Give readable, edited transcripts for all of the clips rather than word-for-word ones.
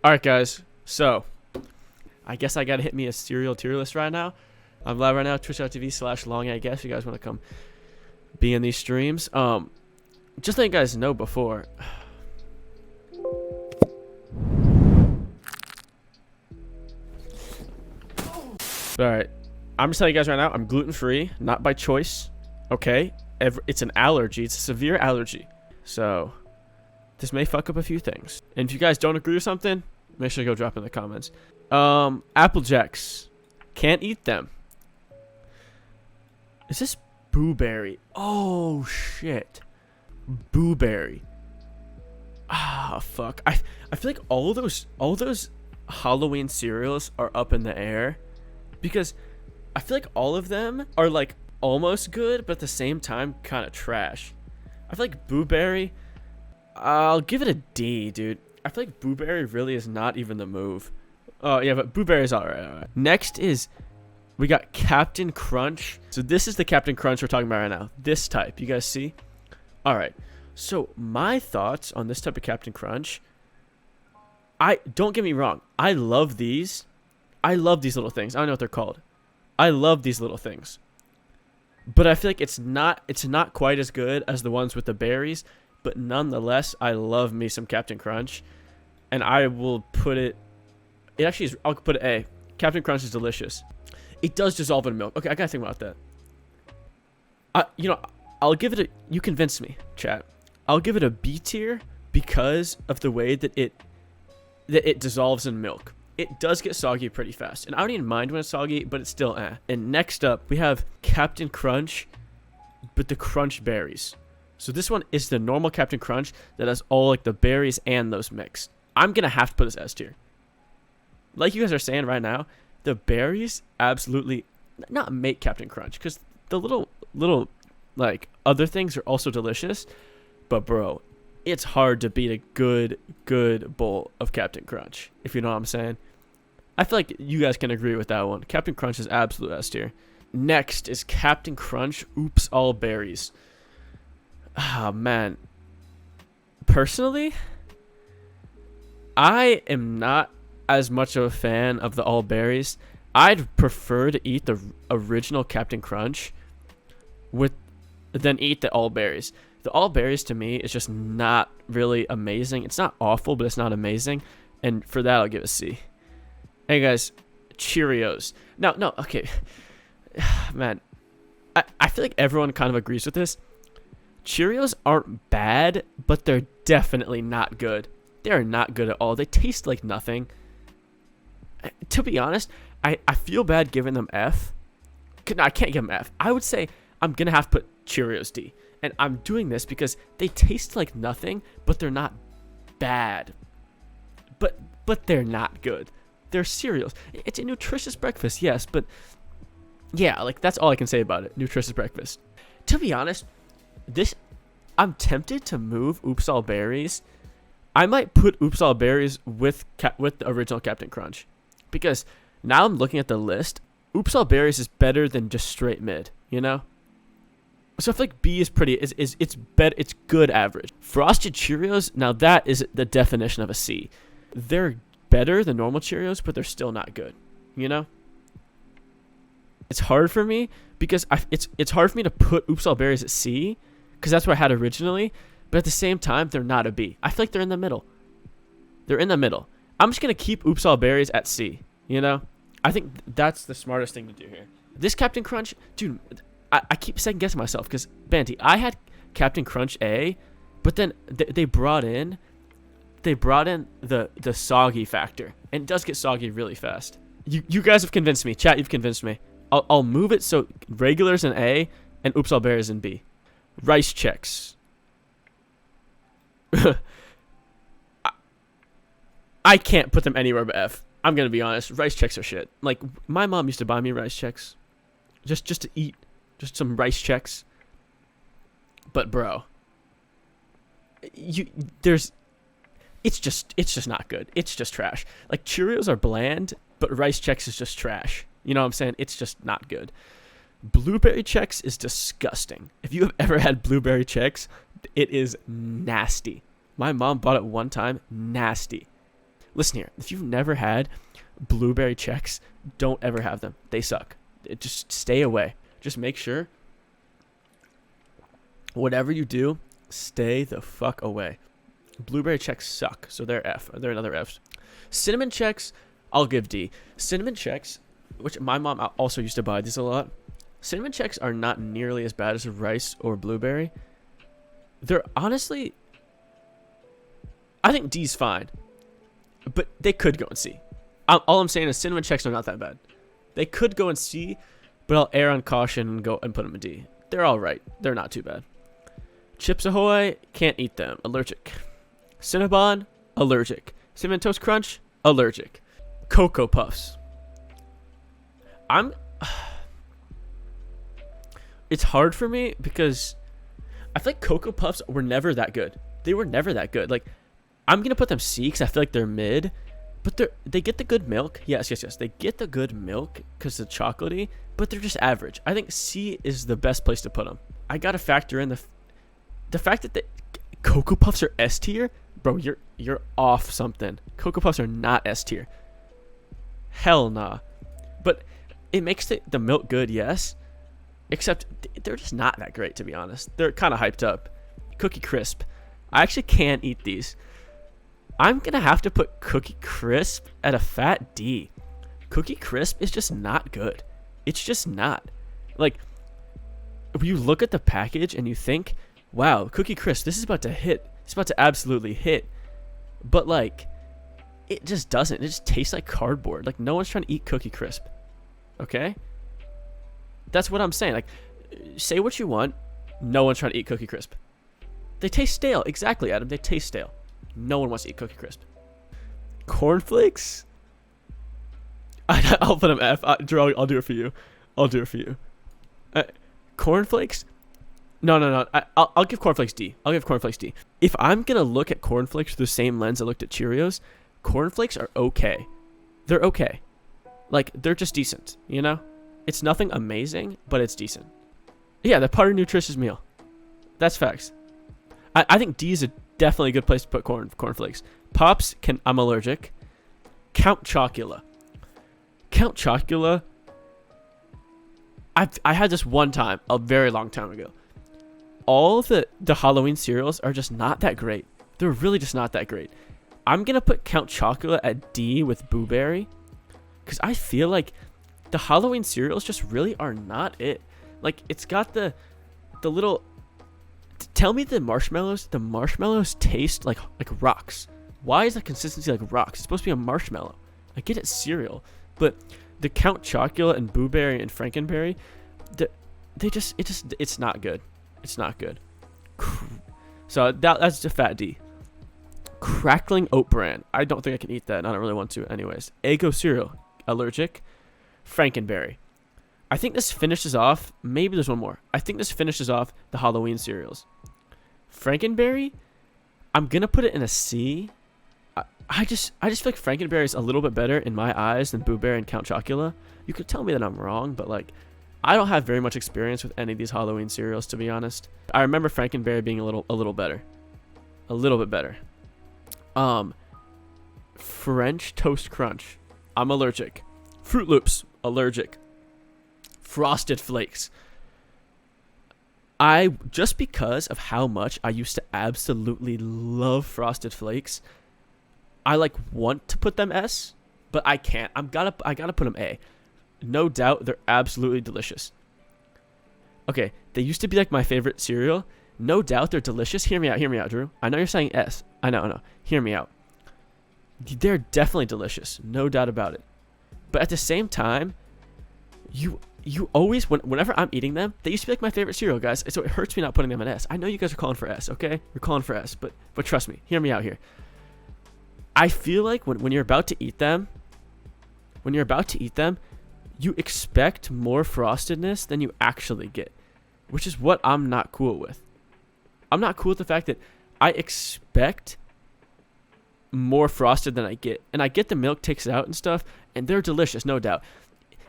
All right, guys. So, I guess I gotta hit me a cereal tier list right now. I'm live right now, twitch.tv/longgx. You guys want to come be in these streams? Just letting you guys know before. All right, I'm just telling you guys right now. I'm gluten free, not by choice. Okay, it's an allergy. It's a severe allergy. So, this may fuck up a few things. And if you guys don't agree with something, make sure to go drop in the comments. Apple Jacks. Can't eat them. Is this Blueberry? Oh, shit. Blueberry. Ah, fuck. I feel like all those Halloween cereals are up in the air. Because I feel like all of them are, like, almost good, but at the same time, kind of trash. I feel like Blueberry, I'll give it a D, dude. I feel like Blueberry really is not even the move. Oh, yeah, but Blueberry's alright. Next is, we got Captain Crunch. So this is the Captain Crunch we're talking about right now. This type, you guys see? Alright, so my thoughts on this type of Captain Crunch, don't get me wrong, I love these. I love these little things. I don't know what they're called. I love these little things. But I feel like it's not quite as good as the ones with the berries. But nonetheless, I love me some Captain Crunch. And I will put it... It actually is... I'll put it A. Captain Crunch is delicious. It does dissolve in milk. Okay, I gotta think about that. I'll give it a... You convinced me, chat. I'll give it a B tier because of the way that it dissolves in milk. It does get soggy pretty fast. And I don't even mind when it's soggy, but it's still eh. And next up, we have Captain Crunch, but the Crunch Berries. So this one is the normal Captain Crunch that has all like the berries and those mixed. I'm going to have to put this S tier. Like you guys are saying right now, the berries absolutely not make Captain Crunch. Because the little like other things are also delicious. But bro, it's hard to beat a good bowl of Captain Crunch. If you know what I'm saying. I feel like you guys can agree with that one. Captain Crunch is absolute S tier. Next is Captain Crunch Oops All Berries. Ah, man. Personally, I am not as much of a fan of the all berries. I'd prefer to eat the original Captain Crunch than eat the all berries. The all berries to me is just not really amazing. It's not awful, but it's not amazing. And for that, I'll give it a C. Hey guys, Cheerios. No, okay. Man, I feel like everyone kind of agrees with this. Cheerios aren't bad, but they're definitely not good. They're not good at all. They taste like nothing. To be honest, I feel bad giving them F. No, I can't give them F. I would say I'm going to have to put Cheerios D. And I'm doing this because they taste like nothing, but they're not bad. But they're not good. They're cereals. It's a nutritious breakfast, yes, but yeah, like that's all I can say about it. Nutritious breakfast. To be honest, I'm tempted to move Oops All Berries. I might put Oops All Berries with the original Captain Crunch, because now I'm looking at the list. Oops All Berries is better than just straight mid, you know. So I feel like B is pretty. It's good average. Frosted Cheerios. Now that is the definition of a C. They're better than normal Cheerios, but they're still not good. You know. It's hard for me because it's hard for me to put Oops All Berries at C, because that's what I had originally. But at the same time, they're not a B. I feel like they're in the middle. They're in the middle. I'm just gonna keep Oops All Berries at C. You know. I think that's the smartest thing to do here. This Captain Crunch, dude. I keep second guessing myself because Banty, I had Captain Crunch A, but then they brought in the soggy factor, and it does get soggy really fast. You guys have convinced me, chat. You've convinced me. I'll move it so regular's in A and Oops All Berries in B. Rice Chex. I can't put them anywhere but F. I'm gonna be honest. Rice Chex are shit. Like my mom used to buy me Rice Chex, just to eat. Just some Rice Chex. But bro, it's just not good. It's just trash. Like Cheerios are bland, but Rice Chex is just trash. You know what I'm saying? It's just not good. Blueberry Chex is disgusting. If you have ever had Blueberry Chex, it is nasty. My mom bought it one time. Nasty. Listen here, if you've never had blueberry checks, don't ever have them. They suck. Just stay away. Just make sure, whatever you do, stay the fuck away. Blueberry checks suck, so they're F. They're another F. Cinnamon checks, I'll give D. Cinnamon checks, which my mom also used to buy these a lot. Cinnamon checks are not nearly as bad as rice or blueberry. They're honestly, I think D's fine, but they could go in C. All I'm saying is cinnamon checks are not that bad. They could go in C, but I'll err on caution and go and put them in D. They're all right. They're not too bad. Chips Ahoy, can't eat them. Allergic. Cinnabon, allergic. Cinnamon Toast Crunch, allergic. Cocoa Puffs. It's hard for me because I feel like Cocoa Puffs were never that good. They were never that good. Like, I'm going to put them C because I feel like they're mid. But they get the good milk. Yes. They get the good milk because it's chocolatey, but they're just average. I think C is the best place to put them. I got to factor in the fact that the Cocoa Puffs are S tier. Bro, you're off something. Cocoa Puffs are not S tier. Hell nah. But it makes the milk good, yes. Except they're just not that great, to be honest. They're kind of hyped up. Cookie Crisp. I actually can't eat these. I'm going to have to put Cookie Crisp at a fat D. Cookie Crisp is just not good. It's just not. Like, you look at the package and you think, wow, Cookie Crisp, this is about to hit. It's about to absolutely hit. But, like, it just doesn't. It just tastes like cardboard. Like, no one's trying to eat Cookie Crisp. Okay? That's what I'm saying. Like, say what you want. No one's trying to eat Cookie Crisp. They taste stale. Exactly, Adam. They taste stale. No one wants to eat Cookie Crisp. Cornflakes? I'll put them F. Drew, I'll do it for you. Cornflakes? No. I'll give cornflakes D. If I'm going to look at cornflakes through the same lens I looked at Cheerios, cornflakes are okay. They're okay. Like, they're just decent, you know? It's nothing amazing, but it's decent. Yeah, they're part of a nutritious meal. That's facts. I think D is definitely a good place to put cornflakes. Pops, I'm allergic. Count Chocula. I had this one time, a very long time ago. All the Halloween cereals are just not that great. They're really just not that great. I'm going to put Count Chocula at D with Boo Berry. Because I feel like the Halloween cereals just really are not it. Like, it's got the little... Tell me the marshmallows taste like rocks. Why is the consistency like rocks? It's supposed to be a marshmallow. I get it, cereal. But the Count Chocula and Boo Berry and Frankenberry, it's not good. It's not good. So that's a fat D. Crackling Oat Bran. I don't think I can eat that, and I don't really want to anyways. Eggo cereal. Allergic. Frankenberry. I think this finishes off, maybe there's one more. I think this finishes off the Halloween cereals. Frankenberry, I'm going to put it in a C. I just feel like Frankenberry is a little bit better in my eyes than Boo Berry and Count Chocula. You could tell me that I'm wrong, but like, I don't have very much experience with any of these Halloween cereals, to be honest. I remember Frankenberry being a little better. A little bit better. French Toast Crunch. I'm allergic. Fruit Loops. Allergic. Frosted Flakes. Just because of how much I used to absolutely love Frosted Flakes, I like want to put them S, but I can't. I gotta put them A. No doubt they're absolutely delicious. Okay, they used to be like my favorite cereal. No doubt they're delicious. Hear me out, Drew. I know you're saying S. I know. Hear me out. They're definitely delicious. No doubt about it. But at the same time, you always, whenever I'm eating them, they used to be like my favorite cereal, guys. So it hurts me not putting them in S. I know you guys are calling for S, okay? You're calling for S, but trust me. Hear me out here. I feel like when you're about to eat them, you expect more frostedness than you actually get, which is what I'm not cool with. I'm not cool with the fact that I expect more frosted than I get. And I get the milk takes it out and stuff, and they're delicious, no doubt.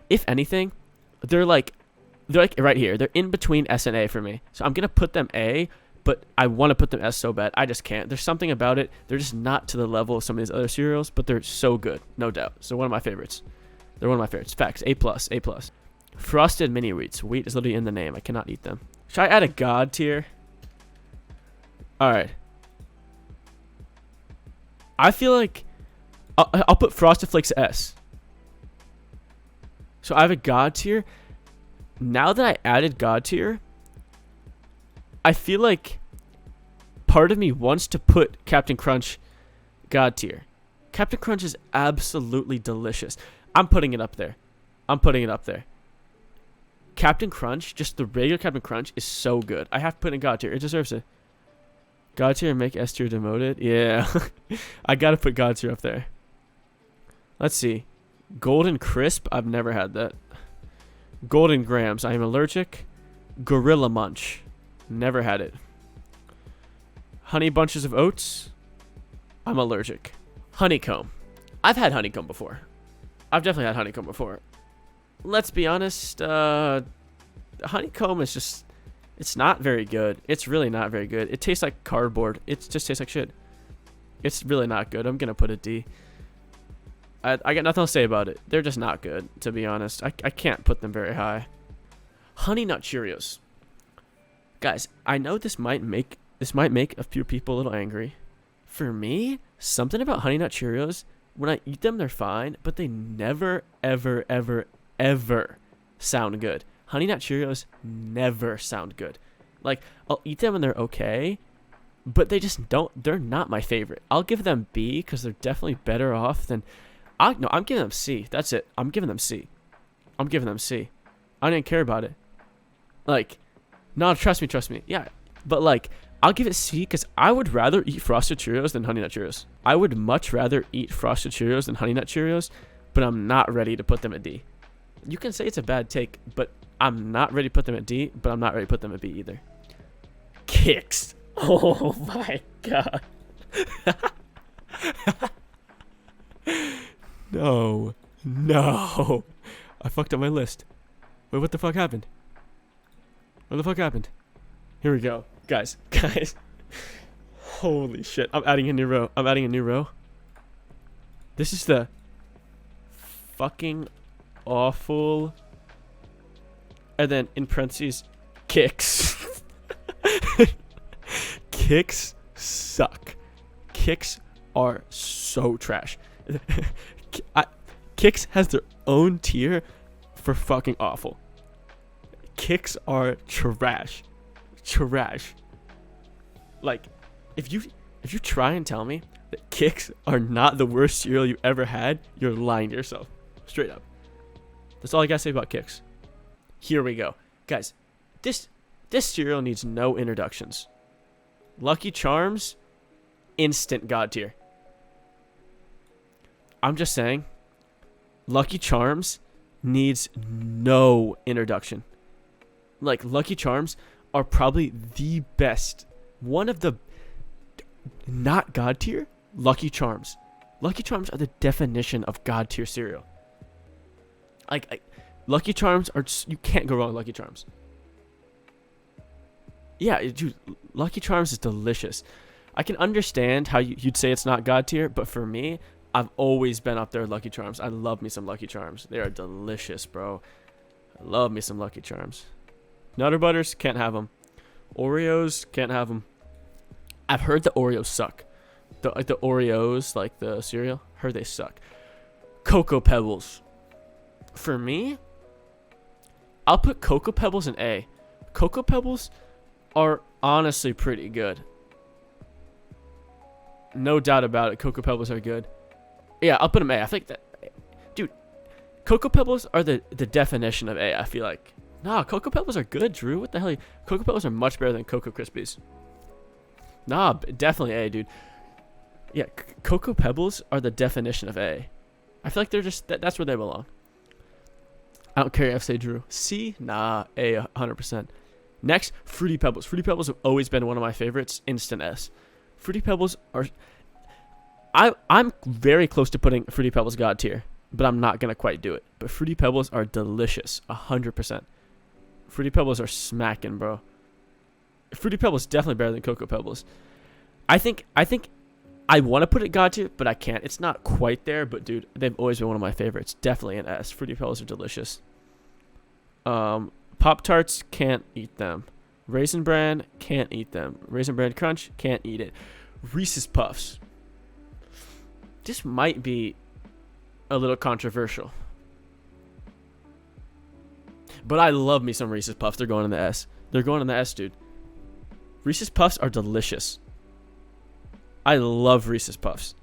If anything, they're like right here. They're in between S and A for me. So I'm going to put them A, but I want to put them S so bad. I just can't. There's something about it. They're just not to the level of some of these other cereals, but they're so good, no doubt. So one of my favorites. They're one of my favorites. Facts. A+, A+. Frosted mini wheats. Wheat is literally in the name. I cannot eat them. Should I add a God tier? All right. I feel like I'll put Frosted Flakes S. So I have a God tier. Now that I added God tier, I feel like part of me wants to put Captain Crunch God tier. Captain Crunch is absolutely delicious. I'm putting it up there. Captain Crunch, just the regular Captain Crunch, is so good. I have to put it in God tier. It deserves it. God tier and make S tier demoted? Yeah. I gotta put God tier up there. Let's see. Golden Crisp? I've never had that. Golden Grams. I am allergic. Gorilla Munch. Never had it. Honey Bunches of Oats? I'm allergic. Honeycomb. I've had honeycomb before. I've definitely had honeycomb before. Let's be honest. Honeycomb is just... It's not very good. It's really not very good. It tastes like cardboard. It just tastes like shit. It's really not good. I'm going to put a D. I got nothing to say about it. They're just not good, to be honest. I can't put them very high. Honey Nut Cheerios. Guys, I know this might make a few people a little angry. For me, something about Honey Nut Cheerios, when I eat them, they're fine, but they never, ever, ever, ever sound good. Honey Nut Cheerios never sound good. Like, I'll eat them and they're okay, but they just don't, they're not my favorite. I'll give them B because they're definitely better off than, no, I'm giving them C. That's it. I'm giving them C. I didn't care about it. Like, no, trust me. Yeah, but like, I'll give it C because I would rather eat Frosted Cheerios than Honey Nut Cheerios. I would much rather eat Frosted Cheerios than Honey Nut Cheerios, but I'm not ready to put them at D. You can say it's a bad take, but I'm not ready to put them at D, but I'm not ready to put them at B either. Kix. Oh my god. No. I fucked up my list. Wait, what the fuck happened? Here we go. Guys. Holy shit. I'm adding a new row. This is the fucking awful. And then in parentheses, Kix. Kix suck. Kix are so trash. Kix has their own tier for fucking awful. Kix are trash. Like, if you try and tell me that Kix are not the worst cereal you ever had, you're lying to yourself. Straight up. That's all I gotta say about Kix. Here we go. Guys, this cereal needs no introductions. Lucky Charms, instant God tier. I'm just saying, Lucky Charms needs no introduction. Like, Lucky Charms are probably the best. One of the not God tier, Lucky Charms. Lucky Charms are the definition of God tier cereal. Like, Lucky Charms are just, you can't go wrong with Lucky Charms. Yeah, dude, Lucky Charms is delicious. I can understand how you'd say it's not God tier, but for me, I've always been up there with Lucky Charms. I love me some Lucky Charms. They are delicious, bro. I love me some Lucky Charms. Nutter Butters, can't have them. Oreos, can't have them. I've heard the Oreos suck. The Oreos, like the cereal, heard they suck. Cocoa Pebbles. For me, I'll put Cocoa Pebbles in A. Cocoa Pebbles are honestly pretty good. No doubt about it. Cocoa Pebbles are good. Yeah, I'll put them A. I think that, dude, Cocoa Pebbles are the definition of A, I feel like. Nah, Cocoa Pebbles are good, Drew. What the hell? Cocoa Pebbles are much better than Cocoa Krispies. Nah, definitely A, dude. Yeah, Cocoa Pebbles are the definition of A. I feel like they're just, that's where they belong. I don't care if I say Drew. C? Nah, A, 100%. Next, Fruity Pebbles. Fruity Pebbles have always been one of my favorites. Instant S. Fruity Pebbles are... I'm very close to putting Fruity Pebbles God tier, but I'm not going to quite do it. But Fruity Pebbles are delicious. 100%. Fruity Pebbles are smacking, bro. Fruity Pebbles is definitely better than Cocoa Pebbles. I think I want to put it God tier, but I can't. It's not quite there, but dude, they've always been one of my favorites. Definitely an S. Fruity Pebbles are delicious. Pop-Tarts, can't eat them. Raisin Bran, can't eat them. Raisin Bran Crunch, can't eat it. Reese's Puffs. This might be a little controversial. But I love me some Reese's Puffs. They're going in the S. They're going in the S, dude. Reese's Puffs are delicious. I love Reese's Puffs.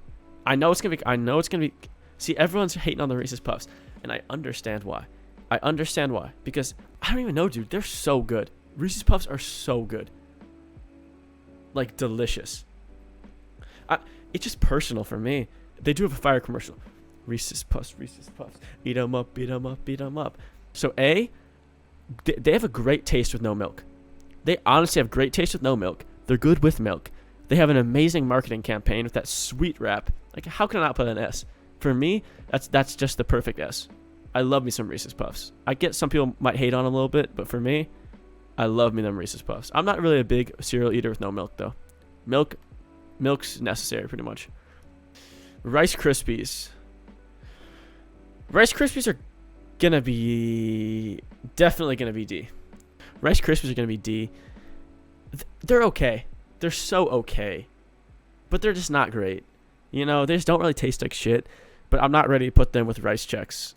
I know it's gonna be. See, everyone's hating on the Reese's Puffs, and I understand why. Because I don't even know, dude. They're so good. Reese's Puffs are so good. Like, delicious. It's just personal for me. They do have a fire commercial. Reese's Puffs. Eat 'em up, beat 'em up, beat 'em up. So they have a great taste with no milk. They honestly have great taste with no milk. They're good with milk. They have an amazing marketing campaign with that sweet wrap. Like, how can I not put an S? For me, that's just the perfect S. I love me some Reese's Puffs. I get some people might hate on them a little bit, but for me, I love me them Reese's Puffs. I'm not really a big cereal eater with no milk, though. Milk's necessary, pretty much. Rice Krispies. Rice Krispies are gonna be definitely gonna be D. Rice Krispies are gonna be D. They're okay. They're so okay, but they're just not great. You know, they just don't really taste like shit. But I'm not ready to put them with Rice Chex.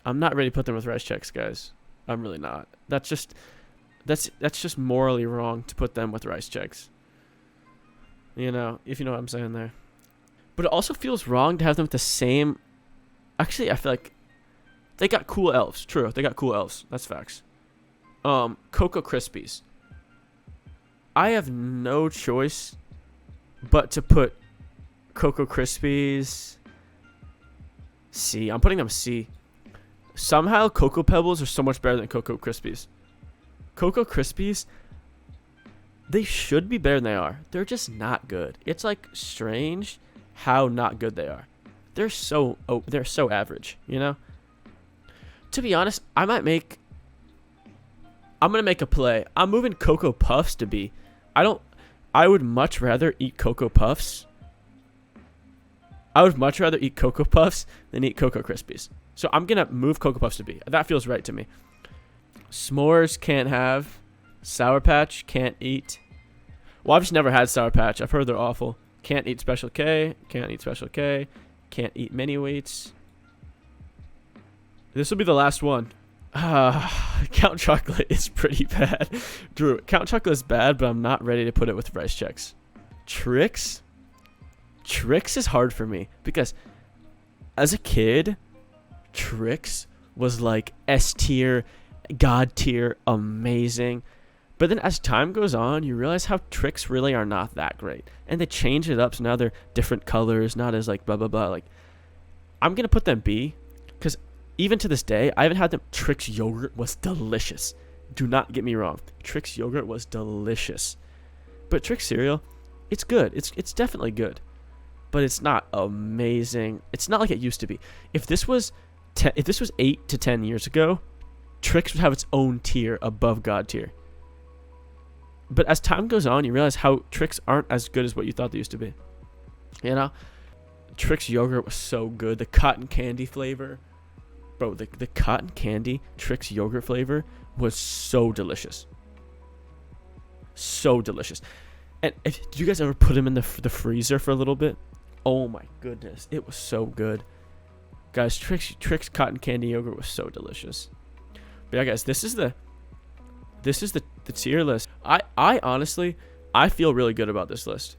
Guys. I'm really not. That's just morally wrong to put them with Rice Chex. You know, if you know what I'm saying there. But it also feels wrong to have them with the same. Actually, I feel like they got cool elves. True, they got cool elves. That's facts. Cocoa Krispies. I have no choice but to put Cocoa Krispies C. I'm putting them C. Somehow Cocoa Pebbles are so much better than Cocoa Krispies. Cocoa Krispies, they should be better than they are. They're just not good. It's like strange how not good they are. They're so average, you know? To be honest, I'm going to make a play. I'm moving Cocoa Puffs to B. I would much rather eat Cocoa Puffs. I would much rather eat Cocoa Puffs than eat Cocoa Krispies. So I'm going to move Cocoa Puffs to B. That feels right to me. S'mores, can't have. Sour Patch, can't eat. Well, I've just never had Sour Patch. I've heard they're awful. Can't eat Special K. Can't eat Special K. Can't eat Mini Wheats. This will be the last one. Count Chocolate is pretty bad. Drew, Count Chocolate is bad, but I'm not ready to put it with Rice Chex. Trix is hard for me because as a kid, Trix was like S tier, God tier, amazing. But then as time goes on, you realize how Trix really are not that great. And they change it up, so now they're different colors, not as like blah, blah, blah. Like, I'm going to put them B because even to this day, I haven't had them. Trix yogurt was delicious. Do not get me wrong. Trix yogurt was delicious. But Trix cereal, it's good. It's definitely good. But it's not amazing. It's not like it used to be. If this was 8 to 10 years ago, Trix would have its own tier above God tier. But as time goes on, you realize how Trix aren't as good as what you thought they used to be. You know? Trix yogurt was so good. The cotton candy flavor. Bro, the cotton candy Trix yogurt flavor was so delicious. So delicious. And did you guys ever put them in the freezer for a little bit? Oh my goodness. It was so good. Guys, Trix cotton candy yogurt was so delicious. But yeah, guys, this is the tier list. I honestly, I feel really good about this list.